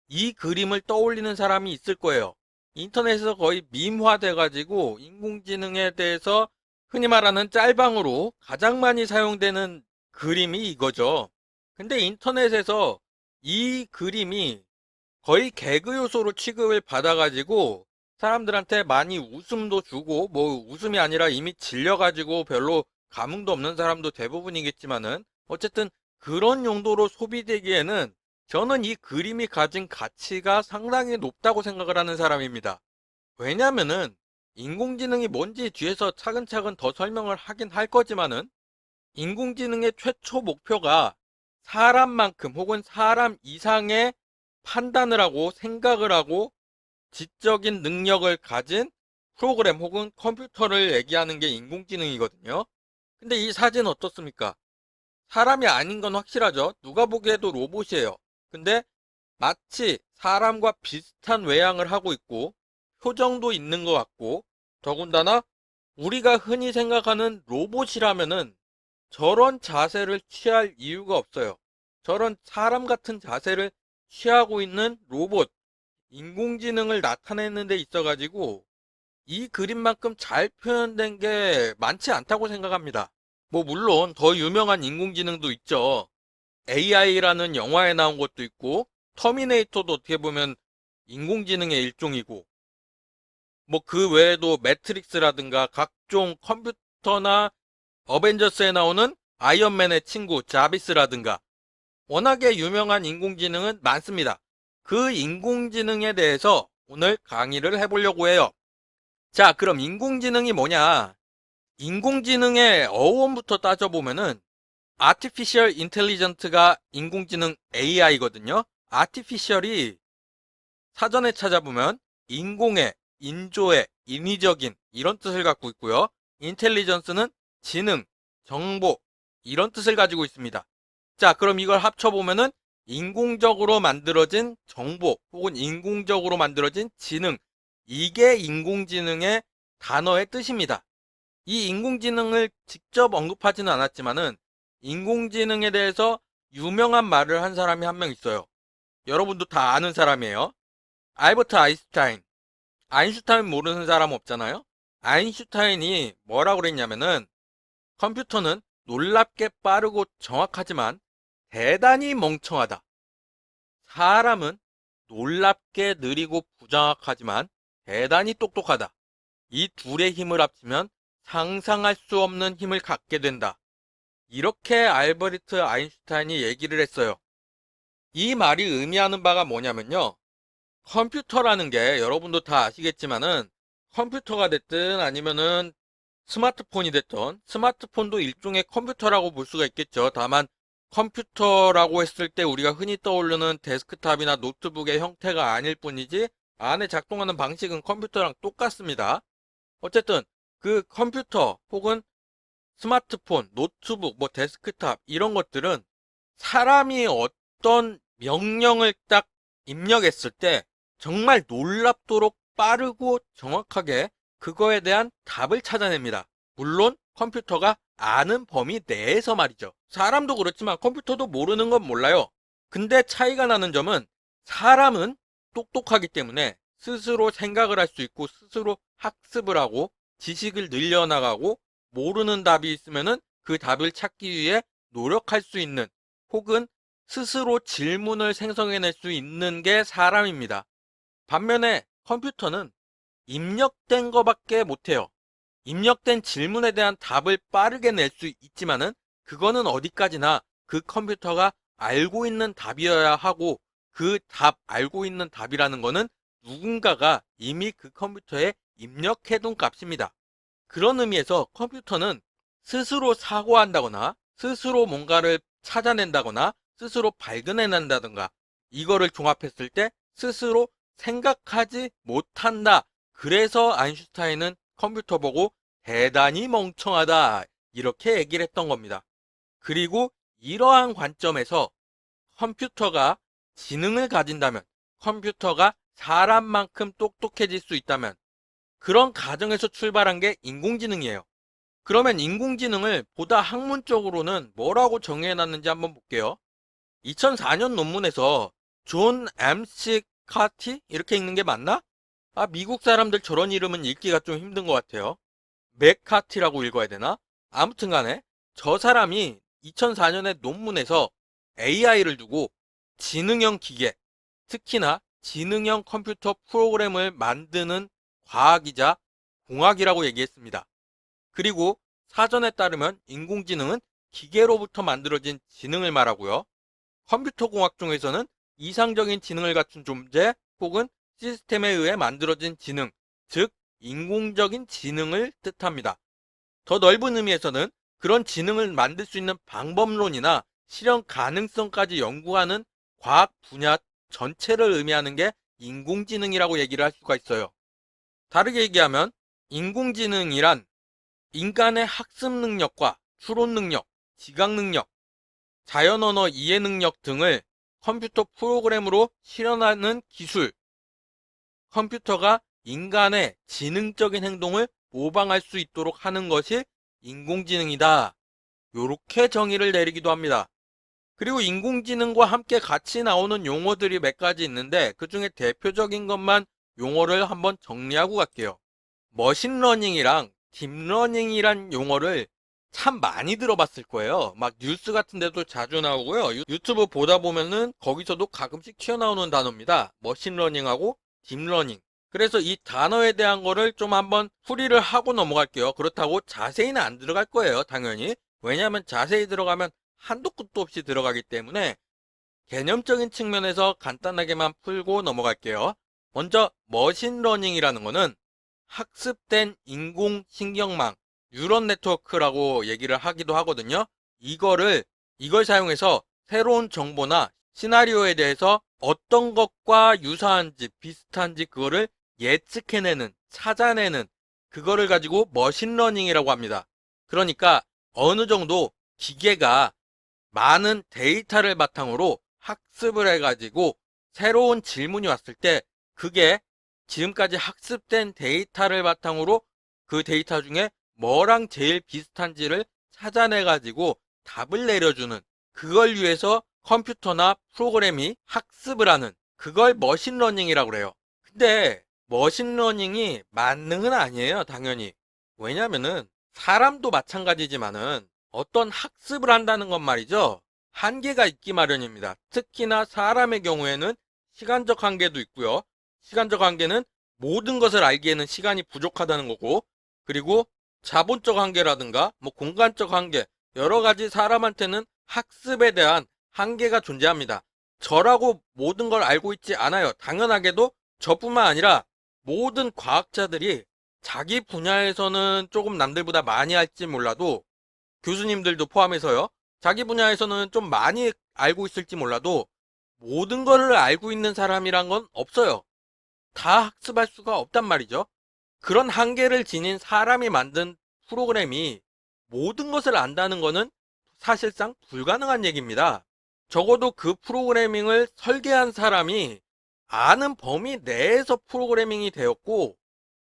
이 그림을 떠올리는 사람이 있을 거예요. 인터넷에서 거의 밈화돼가지고 인공지능에 대해서 흔히 말하는 짤방으로 가장 많이 사용되는 그림이 이거죠. 근데 인터넷에서 이 그림이 거의 개그 요소로 취급을 받아가지고 사람들한테 많이 웃음도 주고, 뭐 웃음이 아니라 이미 질려가지고 별로 감흥도 없는 사람도 대부분이겠지만은 어쨌든 그런 용도로 소비되기에는 저는 이 그림이 가진 가치가 상당히 높다고 생각을 하는 사람입니다. 왜냐면은 인공지능이 뭔지 뒤에서 차근차근 더 설명을 하긴 할 거지만은 인공지능의 최초 목표가 사람만큼 혹은 사람 이상의 판단을 하고 생각을 하고 지적인 능력을 가진 프로그램 혹은 컴퓨터를 얘기하는 게 인공지능이거든요. 근데 이 사진 어떻습니까? 사람이 아닌 건 확실하죠. 누가 보기에도 로봇이에요. 근데 마치 사람과 비슷한 외양을 하고 있고 표정도 있는 것 같고 더군다나 우리가 흔히 생각하는 로봇이라면은 저런 자세를 취할 이유가 없어요. 저런 사람 같은 자세를 취하고 있는 로봇, 인공지능을 나타내는 데 있어가지고 이 그림만큼 잘 표현된 게 많지 않다고 생각합니다. 뭐 물론 더 유명한 인공지능도 있죠. AI라는 영화에 나온 것도 있고 터미네이터도 어떻게 보면 인공지능의 일종이고 뭐 그 외에도 매트릭스라든가 각종 컴퓨터나 어벤져스에 나오는 아이언맨의 친구 자비스라든가 워낙에 유명한 인공지능은 많습니다. 그 인공지능에 대해서 오늘 강의를 해보려고 해요. 자, 그럼 인공지능이 뭐냐? 인공지능의 어원부터 따져보면은 Artificial Intelligence가 인공지능 AI거든요. Artificial이 사전에 찾아보면 인공의, 인조의, 인위적인 이런 뜻을 갖고 있고요. Intelligence는 지능, 정보 이런 뜻을 가지고 있습니다. 자, 그럼 이걸 합쳐보면은 인공적으로 만들어진 정보 혹은 인공적으로 만들어진 지능 이게 인공지능의 단어의 뜻입니다. 이 인공지능을 직접 언급하지는 않았지만은 인공지능에 대해서 유명한 말을 한 사람이 한 명 있어요. 여러분도 다 아는 사람이에요. 알버트 아인슈타인. 아인슈타인 모르는 사람 없잖아요. 아인슈타인이 뭐라고 그랬냐면은 컴퓨터는 놀랍게 빠르고 정확하지만 대단히 멍청하다. 사람은 놀랍게 느리고 부정확하지만 대단히 똑똑하다. 이 둘의 힘을 합치면 상상할 수 없는 힘을 갖게 된다. 이렇게 알버트 아인슈타인이 얘기를 했어요. 이 말이 의미하는 바가 뭐냐면요. 컴퓨터라는 게 여러분도 다 아시겠지만은 컴퓨터가 됐든 아니면은 스마트폰이 됐던 스마트폰도 일종의 컴퓨터라고 볼 수가 있겠죠. 다만 컴퓨터라고 했을 때 우리가 흔히 떠오르는 데스크탑이나 노트북의 형태가 아닐 뿐이지 안에 작동하는 방식은 컴퓨터랑 똑같습니다. 어쨌든 그 컴퓨터 혹은 스마트폰, 노트북, 뭐 데스크탑 이런 것들은 사람이 어떤 명령을 딱 입력했을 때 정말 놀랍도록 빠르고 정확하게 그거에 대한 답을 찾아냅니다. 물론 컴퓨터가 아는 범위 내에서 말이죠. 사람도 그렇지만 컴퓨터도 모르는 건 몰라요. 근데 차이가 나는 점은 사람은 똑똑하기 때문에 스스로 생각을 할 수 있고 스스로 학습을 하고 지식을 늘려나가고 모르는 답이 있으면은 그 답을 찾기 위해 노력할 수 있는 혹은 스스로 질문을 생성해낼 수 있는 게 사람입니다. 반면에 컴퓨터는 입력된 거밖에 못해요. 입력된 질문에 대한 답을 빠르게 낼 수 있지만은 그거는 어디까지나 그 컴퓨터가 알고 있는 답이어야 하고 그 알고 있는 답이라는 거는 누군가가 이미 그 컴퓨터에 입력해둔 값입니다. 그런 의미에서 컴퓨터는 스스로 사고한다거나 스스로 뭔가를 찾아낸다거나 스스로 발견해낸다든가 이거를 종합했을 때 스스로 생각하지 못한다. 그래서 아인슈타인은 컴퓨터 보고 대단히 멍청하다. 이렇게 얘기를 했던 겁니다. 그리고 이러한 관점에서 컴퓨터가 지능을 가진다면, 컴퓨터가 사람만큼 똑똑해질 수 있다면, 그런 가정에서 출발한 게 인공지능이에요. 그러면 인공지능을 보다 학문적으로는 뭐라고 정의해놨는지 한번 볼게요. 2004년 논문에서 존 MC 카티? 이렇게 읽는 게 맞나? 미국 사람들 저런 이름은 읽기가 좀 힘든 것 같아요. 맥카티라고 읽어야 되나? 아무튼 간에 저 사람이 2004년에 논문에서 AI를 두고 지능형 기계, 특히나 지능형 컴퓨터 프로그램을 만드는 과학이자 공학이라고 얘기했습니다. 그리고 사전에 따르면 인공지능은 기계로부터 만들어진 지능을 말하고요. 컴퓨터 공학 중에서는 이상적인 지능을 갖춘 존재 혹은 시스템에 의해 만들어진 지능, 즉 인공적인 지능을 뜻합니다. 더 넓은 의미에서는 그런 지능을 만들 수 있는 방법론이나 실현 가능성까지 연구하는 과학 분야 전체를 의미하는 게 인공지능이라고 얘기를 할 수가 있어요. 다르게 얘기하면 인공지능이란 인간의 학습 능력과 추론 능력, 지각 능력, 자연언어 이해 능력 등을 컴퓨터 프로그램으로 실현하는 기술, 컴퓨터가 인간의 지능적인 행동을 모방할 수 있도록 하는 것이 인공지능이다. 요렇게 정의를 내리기도 합니다. 그리고 인공지능과 함께 같이 나오는 용어들이 몇 가지 있는데 그 중에 대표적인 것만 용어를 한번 정리하고 갈게요. 머신러닝이랑 딥러닝이란 용어를 참 많이 들어봤을 거예요. 막 뉴스 같은 데도 자주 나오고요. 유튜브 보다 보면은 거기서도 가끔씩 튀어나오는 단어입니다. 머신러닝하고 딥러닝. 그래서 이 단어에 대한 거를 좀 한번 풀이를 하고 넘어갈게요. 그렇다고 자세히는 안 들어갈 거예요, 당연히. 왜냐하면 자세히 들어가면 한도 끝도 없이 들어가기 때문에 개념적인 측면에서 간단하게만 풀고 넘어갈게요. 먼저 머신러닝이라는 거는 학습된 인공신경망, 뉴런 네트워크라고 얘기를 하기도 하거든요. 이걸 사용해서 새로운 정보나 시나리오에 대해서 어떤 것과 유사한지 비슷한지 그거를 예측해내는, 찾아내는 그거를 가지고 머신러닝이라고 합니다. 그러니까 어느 정도 기계가 많은 데이터를 바탕으로 학습을 해가지고 새로운 질문이 왔을 때 그게 지금까지 학습된 데이터를 바탕으로 그 데이터 중에 뭐랑 제일 비슷한지를 찾아내가지고 답을 내려주는, 그걸 위해서 컴퓨터나 프로그램이 학습을 하는, 그걸 머신러닝이라고 그래요. 근데 머신러닝이 만능은 아니에요, 당연히. 왜냐면은 사람도 마찬가지지만은 어떤 학습을 한다는 건 말이죠, 한계가 있기 마련입니다. 특히나 사람의 경우에는 시간적 한계도 있고요. 시간적 한계는 모든 것을 알기에는 시간이 부족하다는 거고, 그리고 자본적 한계라든가 뭐 공간적 한계, 여러 가지 사람한테는 학습에 대한 한계가 존재합니다. 저라고 모든 걸 알고 있지 않아요. 당연하게도 저뿐만 아니라 모든 과학자들이 자기 분야에서는 조금 남들보다 많이 할지 몰라도, 교수님들도 포함해서요, 자기 분야에서는 좀 많이 알고 있을지 몰라도 모든 거를 알고 있는 사람이란 건 없어요. 다 학습할 수가 없단 말이죠. 그런 한계를 지닌 사람이 만든 프로그램이 모든 것을 안다는 거는 사실상 불가능한 얘기입니다. 적어도 그 프로그래밍을 설계한 사람이 아는 범위 내에서 프로그래밍이 되었고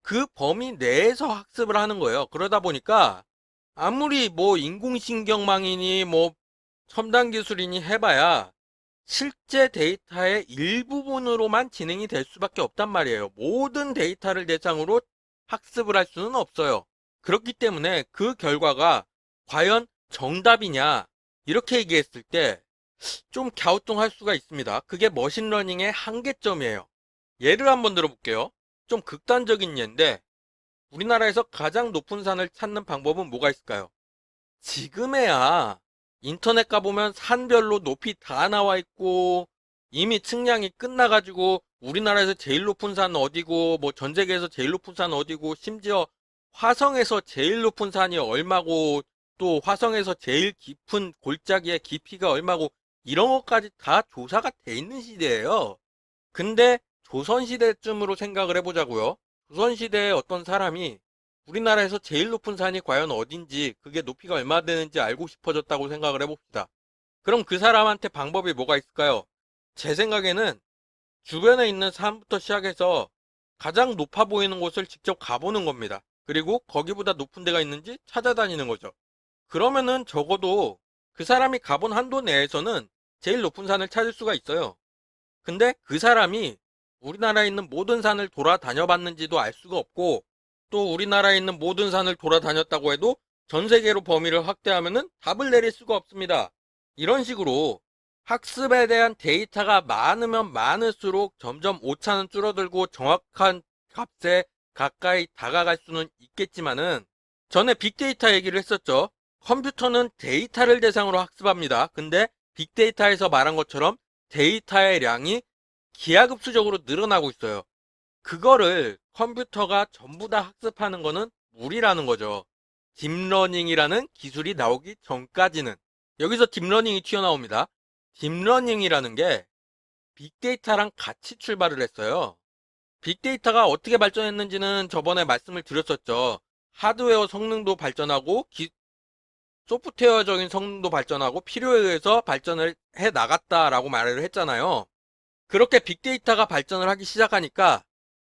그 범위 내에서 학습을 하는 거예요. 그러다 보니까 아무리 뭐 인공신경망이니 뭐 첨단 기술이니 해봐야 실제 데이터의 일부분으로만 진행이 될 수밖에 없단 말이에요. 모든 데이터를 대상으로 학습을 할 수는 없어요. 그렇기 때문에 그 결과가 과연 정답이냐 이렇게 얘기했을 때 좀 갸우뚱할 수가 있습니다. 그게 머신러닝의 한계점이에요. 예를 한번 들어볼게요. 좀 극단적인 예인데 우리나라에서 가장 높은 산을 찾는 방법은 뭐가 있을까요? 지금에야 인터넷 가보면 산별로 높이 다 나와 있고 이미 측량이 끝나가지고 우리나라에서 제일 높은 산 어디고 뭐 전 세계에서 제일 높은 산 어디고 심지어 화성에서 제일 높은 산이 얼마고 또 화성에서 제일 깊은 골짜기의 깊이가 얼마고 이런 것까지 다 조사가 돼 있는 시대예요. 근데 조선시대쯤으로 생각을 해보자고요. 조선시대에 어떤 사람이 우리나라에서 제일 높은 산이 과연 어딘지, 그게 높이가 얼마 되는지 알고 싶어졌다고 생각을 해봅시다. 그럼 그 사람한테 방법이 뭐가 있을까요? 제 생각에는 주변에 있는 산부터 시작해서 가장 높아 보이는 곳을 직접 가보는 겁니다. 그리고 거기보다 높은 데가 있는지 찾아다니는 거죠. 그러면은 적어도 그 사람이 가본 한도 내에서는 제일 높은 산을 찾을 수가 있어요. 근데 그 사람이 우리나라에 있는 모든 산을 돌아다녀 봤는지도 알 수가 없고, 또 우리나라에 있는 모든 산을 돌아다녔다고 해도 전 세계로 범위를 확대하면은 답을 내릴 수가 없습니다. 이런 식으로 학습에 대한 데이터가 많으면 많을수록 점점 오차는 줄어들고 정확한 값에 가까이 다가갈 수는 있겠지만은, 전에 빅데이터 얘기를 했었죠. 컴퓨터는 데이터를 대상으로 학습합니다. 근데 빅데이터에서 말한 것처럼 데이터의 양이 기하급수적으로 늘어나고 있어요. 그거를 컴퓨터가 전부 다 학습하는 거는 무리라는 거죠. 딥러닝이라는 기술이 나오기 전까지는. 여기서 딥러닝이 튀어나옵니다. 딥러닝이라는 게 빅데이터랑 같이 출발을 했어요. 빅데이터가 어떻게 발전했는지는 저번에 말씀을 드렸었죠. 하드웨어 성능도 발전하고 소프트웨어적인 성능도 발전하고 필요에 의해서 발전을 해 나갔다라고 말을 했잖아요. 그렇게 빅데이터가 발전을 하기 시작하니까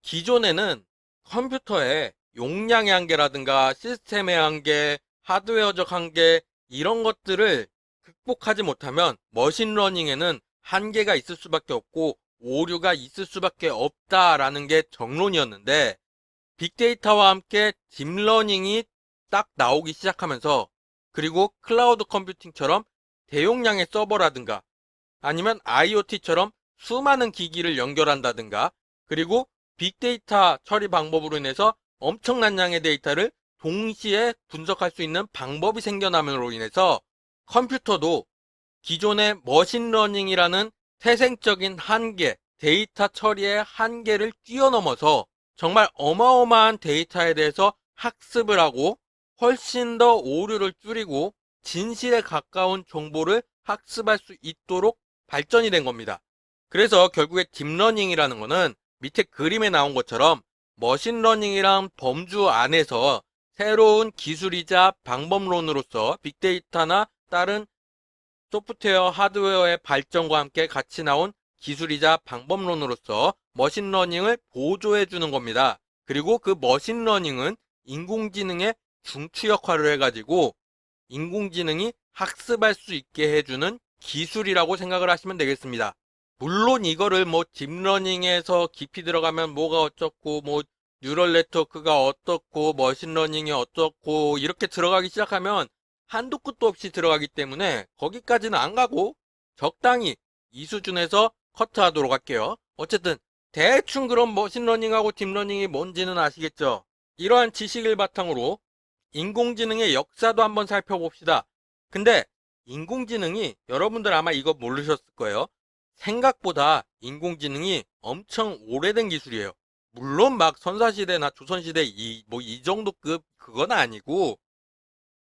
기존에는 컴퓨터의 용량의 한계라든가 시스템의 한계, 하드웨어적 한계, 이런 것들을 극복하지 못하면 머신러닝에는 한계가 있을 수밖에 없고 오류가 있을 수밖에 없다라는 게 정론이었는데, 빅데이터와 함께 딥러닝이 딱 나오기 시작하면서, 그리고 클라우드 컴퓨팅처럼 대용량의 서버라든가 아니면 IoT처럼 수많은 기기를 연결한다든가, 그리고 빅데이터 처리 방법으로 인해서 엄청난 양의 데이터를 동시에 분석할 수 있는 방법이 생겨남으로 인해서 컴퓨터도 기존의 머신러닝이라는 태생적인 한계, 데이터 처리의 한계를 뛰어넘어서 정말 어마어마한 데이터에 대해서 학습을 하고 훨씬 더 오류를 줄이고 진실에 가까운 정보를 학습할 수 있도록 발전이 된 겁니다. 그래서 결국에 딥러닝이라는 거는 밑에 그림에 나온 것처럼 머신러닝이란 범주 안에서 새로운 기술이자 방법론으로서 빅데이터나 다른 소프트웨어, 하드웨어의 발전과 함께 같이 나온 기술이자 방법론으로서 머신러닝을 보조해 주는 겁니다. 그리고 그 머신러닝은 인공지능의 중추 역할을 해가지고 인공지능이 학습할 수 있게 해주는 기술이라고 생각을 하시면 되겠습니다. 물론 이거를 뭐 딥러닝에서 깊이 들어가면 뭐가 어쩌고, 뭐 뉴럴 네트워크가 어떻고, 머신러닝이 어떻고, 이렇게 들어가기 시작하면 한도 끝도 없이 들어가기 때문에 거기까지는 안 가고 적당히 이 수준에서 커트하도록 할게요. 어쨌든 대충 그런 머신러닝하고 딥러닝이 뭔지는 아시겠죠? 이러한 지식을 바탕으로 인공지능의 역사도 한번 살펴봅시다. 근데 인공지능이, 여러분들 아마 이거 모르셨을 거예요. 생각보다 인공지능이 엄청 오래된 기술이에요. 물론 막 선사시대나 조선시대 이 정도급 그건 아니고,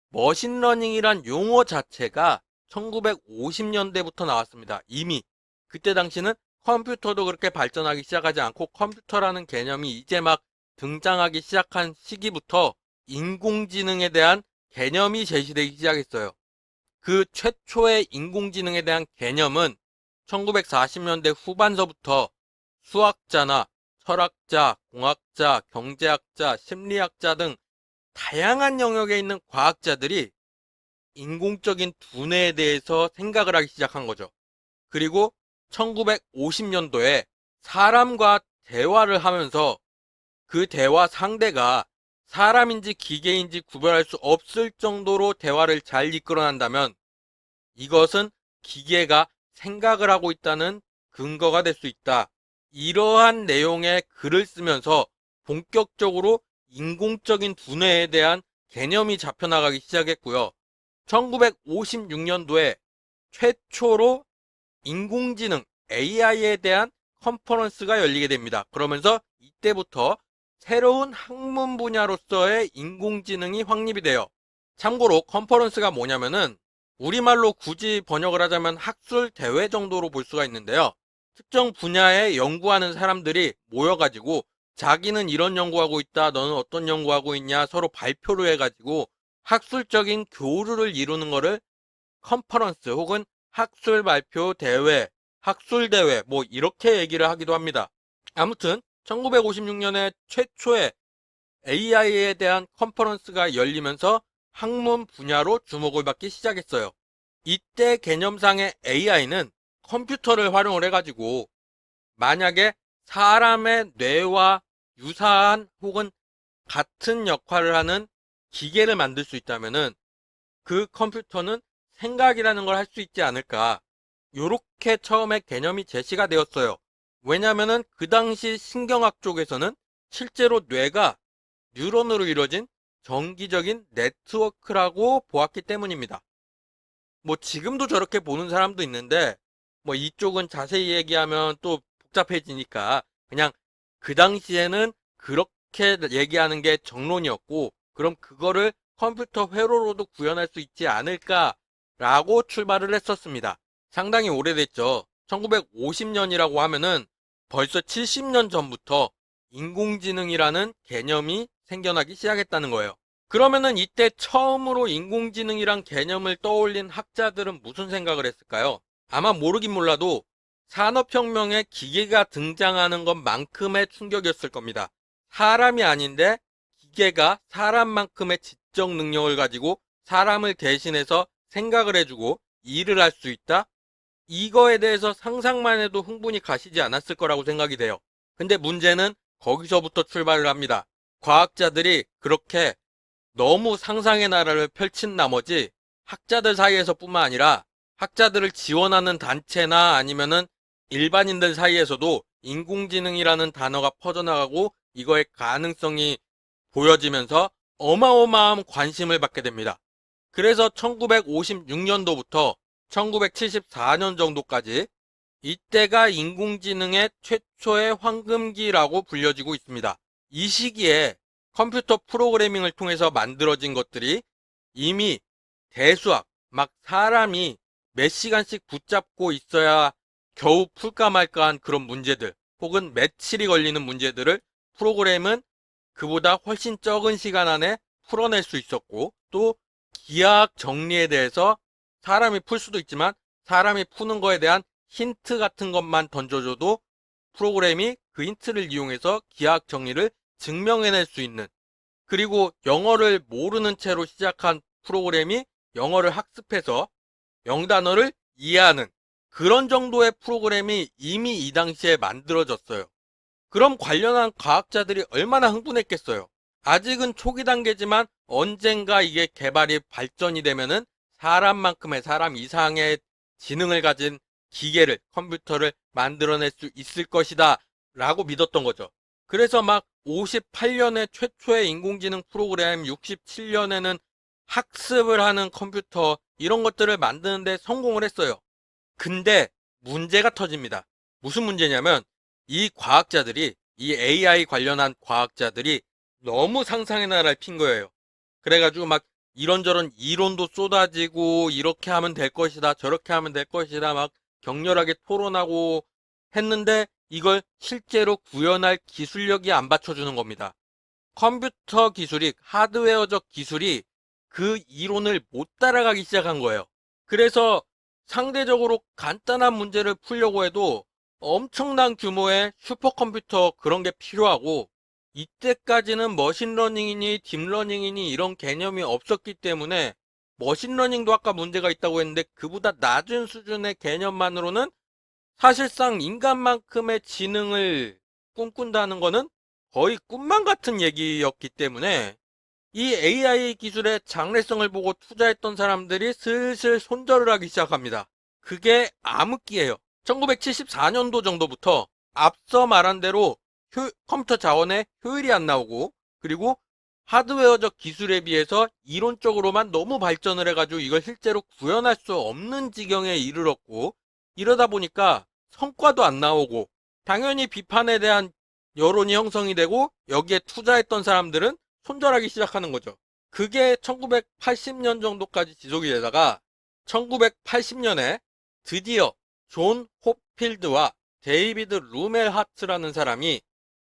머신러닝이란 용어 자체가 1950년대부터 나왔습니다. 이미 그때 당시는 컴퓨터도 그렇게 발전하기 시작하지 않고 컴퓨터라는 개념이 이제 막 등장하기 시작한 시기부터 인공지능에 대한 개념이 제시되기 시작했어요. 그 최초의 인공지능에 대한 개념은 1940년대 후반서부터 수학자나 철학자, 공학자, 경제학자, 심리학자 등 다양한 영역에 있는 과학자들이 인공적인 두뇌에 대해서 생각을 하기 시작한 거죠. 그리고 1950년도에 사람과 대화를 하면서 그 대화 상대가 사람인지 기계인지 구별할 수 없을 정도로 대화를 잘 이끌어낸다면 이것은 기계가 생각을 하고 있다는 근거가 될 수 있다. 이러한 내용의 글을 쓰면서 본격적으로 인공적인 두뇌에 대한 개념이 잡혀나가기 시작했고요. 1956년도에 최초로 인공지능 AI에 대한 컨퍼런스가 열리게 됩니다. 그러면서 이때부터 새로운 학문 분야로서의 인공지능이 확립이 돼요. 참고로 컨퍼런스가 뭐냐면은 우리말로 굳이 번역을 하자면 학술 대회 정도로 볼 수가 있는데요. 특정 분야에 연구하는 사람들이 모여가지고 자기는 이런 연구하고 있다, 너는 어떤 연구하고 있냐 서로 발표를 해가지고 학술적인 교류를 이루는 거를 컨퍼런스 혹은 학술 발표 대회, 학술 대회 뭐 이렇게 얘기를 하기도 합니다. 아무튼 1956년에 최초의 AI에 대한 컨퍼런스가 열리면서 학문 분야로 주목을 받기 시작했어요. 이때 개념상의 AI는 컴퓨터를 활용을 해가지고 만약에 사람의 뇌와 유사한 혹은 같은 역할을 하는 기계를 만들 수 있다면은 그 컴퓨터는 생각이라는 걸 할 수 있지 않을까. 요렇게 처음에 개념이 제시가 되었어요. 왜냐면은 그 당시 신경학 쪽에서는 실제로 뇌가 뉴런으로 이루어진 정기적인 네트워크라고 보았기 때문입니다. 뭐 지금도 저렇게 보는 사람도 있는데 뭐 이쪽은 자세히 얘기하면 또 복잡해지니까 그냥 그 당시에는 그렇게 얘기하는 게 정론이었고 그럼 그거를 컴퓨터 회로로도 구현할 수 있지 않을까라고 출발을 했었습니다. 상당히 오래됐죠. 1950년이라고 하면은 벌써 70년 전부터 인공지능이라는 개념이 생겨나기 시작했다는 거예요. 그러면은 이때 처음으로 인공지능이란 개념을 떠올린 학자들은 무슨 생각을 했을까요? 아마 모르긴 몰라도 산업혁명에 기계가 등장하는 것만큼의 충격이었을 겁니다. 사람이 아닌데 기계가 사람만큼의 지적 능력을 가지고 사람을 대신해서 생각을 해주고 일을 할 수 있다? 이거에 대해서 상상만 해도 흥분이 가시지 않았을 거라고 생각이 돼요. 근데 문제는 거기서부터 출발을 합니다. 과학자들이 그렇게 너무 상상의 나라를 펼친 나머지 학자들 사이에서뿐만 아니라 학자들을 지원하는 단체나 아니면은 일반인들 사이에서도 인공지능이라는 단어가 퍼져나가고 이거의 가능성이 보여지면서 어마어마한 관심을 받게 됩니다. 그래서 1956년도부터 1974년 정도까지 이때가 인공지능의 최초의 황금기라고 불려지고 있습니다. 이 시기에 컴퓨터 프로그래밍을 통해서 만들어진 것들이 이미 대수학, 막 사람이 몇 시간씩 붙잡고 있어야 겨우 풀까 말까한 그런 문제들, 혹은 며칠이 걸리는 문제들을 프로그램은 그보다 훨씬 적은 시간 안에 풀어낼 수 있었고, 또 기하학 정리에 대해서 사람이 풀 수도 있지만 사람이 푸는 거에 대한 힌트 같은 것만 던져줘도 프로그램이 그 힌트를 이용해서 기하학 정리를 증명해낼 수 있는, 그리고 영어를 모르는 채로 시작한 프로그램이 영어를 학습해서 영단어를 이해하는 그런 정도의 프로그램이 이미 이 당시에 만들어졌어요. 그럼 관련한 과학자들이 얼마나 흥분했겠어요. 아직은 초기 단계지만 언젠가 이게 개발이 발전이 되면은 사람만큼의 사람 이상의 지능을 가진 기계를, 컴퓨터를 만들어낼 수 있을 것이다 라고 믿었던 거죠. 그래서 막 58년에 최초의 인공지능 프로그램, 67년에는 학습을 하는 컴퓨터 이런 것들을 만드는데 성공을 했어요. 근데 문제가 터집니다. 무슨 문제냐면 이 과학자들이, 이 AI 관련한 과학자들이 너무 상상의 나라를 핀 거예요. 그래가지고 막 이런저런 이론도 쏟아지고 이렇게 하면 될 것이다, 저렇게 하면 될 것이다 막 격렬하게 토론하고 했는데 이걸 실제로 구현할 기술력이 안 받쳐주는 겁니다. 컴퓨터 기술이, 하드웨어적 기술이 그 이론을 못 따라가기 시작한 거예요. 그래서 상대적으로 간단한 문제를 풀려고 해도 엄청난 규모의 슈퍼컴퓨터 그런 게 필요하고, 이때까지는 머신러닝이니 딥러닝이니 이런 개념이 없었기 때문에 머신러닝도 아까 문제가 있다고 했는데 그보다 낮은 수준의 개념만으로는 사실상 인간만큼의 지능을 꿈꾼다는 거는 거의 꿈만 같은 얘기였기 때문에 이 AI 기술의 장래성을 보고 투자했던 사람들이 슬슬 손절을 하기 시작합니다. 그게 암흑기예요. 1974년도 정도부터 앞서 말한 대로 컴퓨터 자원의 효율이 안 나오고, 그리고 하드웨어적 기술에 비해서 이론적으로만 너무 발전을 해가지고 이걸 실제로 구현할 수 없는 지경에 이르렀고, 이러다 보니까 성과도 안 나오고 당연히 비판에 대한 여론이 형성이 되고 여기에 투자했던 사람들은 손절하기 시작하는 거죠. 그게 1980년 정도까지 지속이 되다가 1980년에 드디어 존 호필드와 데이비드 루멜하트라는 사람이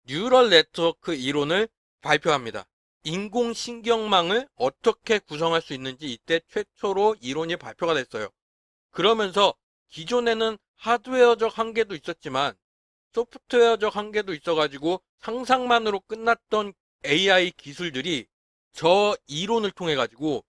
뉴럴 네트워크 이론을 발표합니다. 인공신경망을 어떻게 구성할 수 있는지 이때 최초로 이론이 발표가 됐어요. 그러면서 기존에는 하드웨어적 한계도 있었지만 소프트웨어적 한계도 있어가지고 상상만으로 끝났던 AI 기술들이 저 이론을 통해 가지고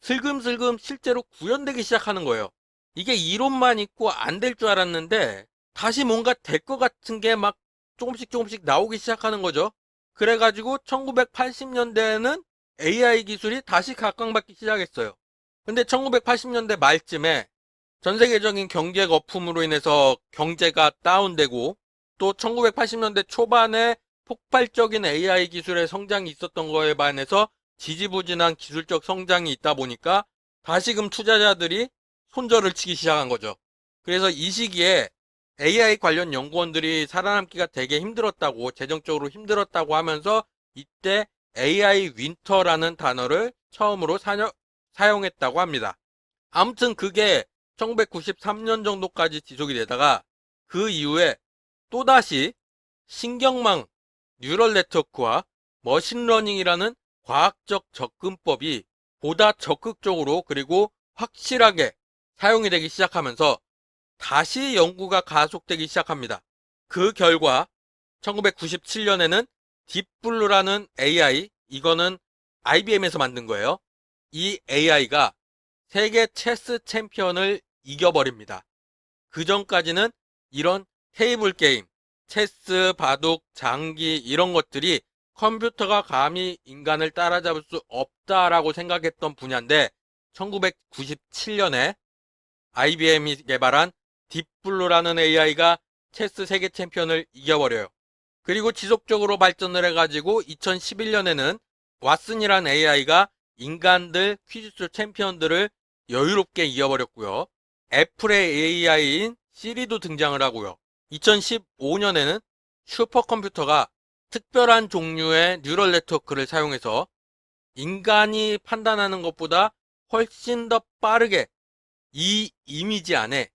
슬금슬금 실제로 구현되기 시작하는 거예요. 이게 이론만 있고 안 될 줄 알았는데 다시 뭔가 될 것 같은 게 막 조금씩 나오기 시작하는 거죠. 그래가지고 1980년대에는 AI 기술이 다시 각광받기 시작했어요. 근데 1980년대 말쯤에 전 세계적인 경제 거품으로 인해서 경제가 다운되고 또 1980년대 초반에 폭발적인 AI 기술의 성장이 있었던 거에 반해서 지지부진한 기술적 성장이 있다 보니까 다시금 투자자들이 손절을 치기 시작한 거죠. 그래서 이 시기에 AI 관련 연구원들이 살아남기가 되게 힘들었다고, 재정적으로 힘들었다고 하면서 이때 AI 윈터라는 단어를 처음으로 사용했다고 합니다. 아무튼 그게 1993년 정도까지 지속이 되다가 그 이후에 또다시 신경망, 뉴럴 네트워크와 머신러닝이라는 과학적 접근법이 보다 적극적으로 그리고 확실하게 사용이 되기 시작하면서 다시 연구가 가속되기 시작합니다. 그 결과 1997년에는 딥블루라는 AI, 이거는 IBM에서 만든 거예요. 이 AI가 세계 체스 챔피언을 이겨버립니다. 그 전까지는 이런 테이블 게임, 체스, 바둑, 장기 이런 것들이 컴퓨터가 감히 인간을 따라잡을 수 없다라고 생각했던 분야인데 1997년에 IBM이 개발한 딥블루라는 AI가 체스 세계 챔피언을 이겨버려요. 그리고 지속적으로 발전을 해가지고 2011년에는 왓슨이라는 AI가 인간들 퀴즈쇼 챔피언들을 여유롭게 이겨버렸고요. 애플의 AI인 시리도 등장을 하고요. 2015년에는 슈퍼컴퓨터가 특별한 종류의 뉴럴 네트워크를 사용해서 인간이 판단하는 것보다 훨씬 더 빠르게 이 이미지 안에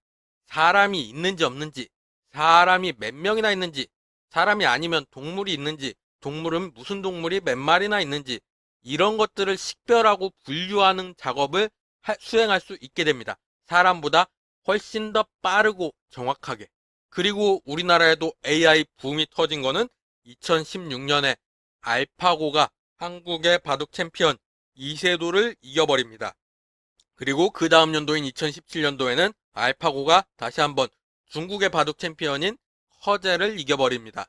사람이 있는지 없는지, 사람이 몇 명이나 있는지, 사람이 아니면 동물이 있는지, 동물은 무슨 동물이 몇 마리나 있는지 이런 것들을 식별하고 분류하는 작업을 수행할 수 있게 됩니다. 사람보다 훨씬 더 빠르고 정확하게. 그리고 우리나라에도 AI 붐이 터진 거는 2016년에 알파고가 한국의 바둑 챔피언 이세돌을 이겨버립니다. 그리고 그 다음 연도인 2017년도에는 알파고가 다시 한번 중국의 바둑 챔피언인 허제를 이겨버립니다.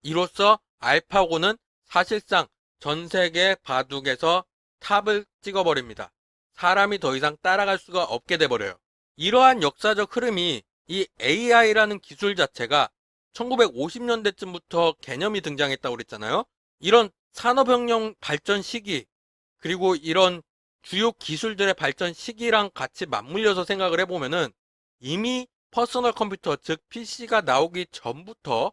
이로써 알파고는 사실상 전 세계 바둑에서 탑을 찍어버립니다. 사람이 더 이상 따라갈 수가 없게 돼버려요. 이러한 역사적 흐름이 이 AI라는 기술 자체가 1950년대쯤부터 개념이 등장했다고 그랬잖아요. 이런 산업혁명 발전 시기 그리고 이런 주요 기술들의 발전 시기랑 같이 맞물려서 생각을 해보면은 이미 퍼스널 컴퓨터 즉 PC가 나오기 전부터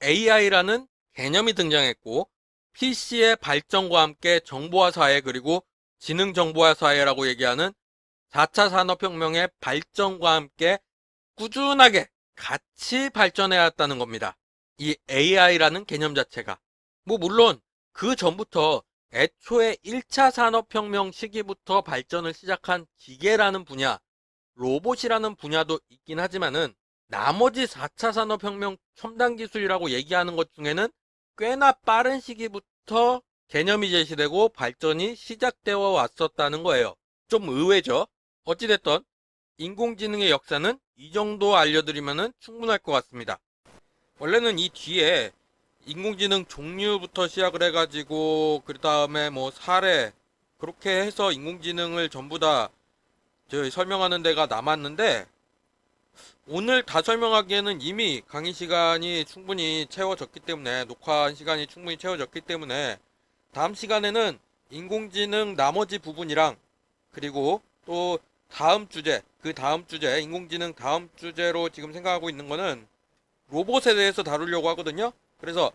AI라는 개념이 등장했고 PC의 발전과 함께 정보화 사회 그리고 지능 정보화 사회라고 얘기하는 4차 산업혁명의 발전과 함께 꾸준하게 같이 발전해 왔다는 겁니다. 이 AI라는 개념 자체가. 물론 그 전부터 애초에 1차 산업혁명 시기부터 발전을 시작한 기계라는 분야, 로봇이라는 분야도 있긴 하지만은 나머지 4차 산업혁명 첨단 기술이라고 얘기하는 것 중에는 꽤나 빠른 시기부터 개념이 제시되고 발전이 시작되어 왔었다는 거예요. 좀 의외죠? 어찌됐든 인공지능의 역사는 이 정도 알려드리면 충분할 것 같습니다. 원래는 이 뒤에 인공지능 종류부터 시작을 해가지고 그 다음에 뭐 사례 그렇게 해서 인공지능을 전부 다 저희 설명하는 데가 남았는데 오늘 다 설명하기에는 이미 강의 시간이 충분히 채워졌기 때문에 녹화한 시간이 충분히 채워졌기 때문에 다음 시간에는 인공지능 나머지 부분이랑 그리고 또 다음 주제 그 다음 주제 인공지능 다음 주제로 지금 생각하고 있는 거는 로봇에 대해서 다루려고 하거든요. 그래서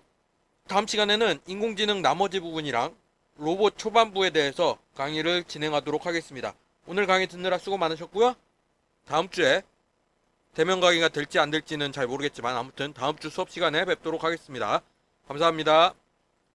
다음 시간에는 인공지능 나머지 부분이랑 로봇 초반부에 대해서 강의를 진행하도록 하겠습니다. 오늘 강의 듣느라 수고 많으셨고요. 다음 주에 대면 강의가 될지 안 될지는 잘 모르겠지만 아무튼 다음 주 수업 시간에 뵙도록 하겠습니다. 감사합니다.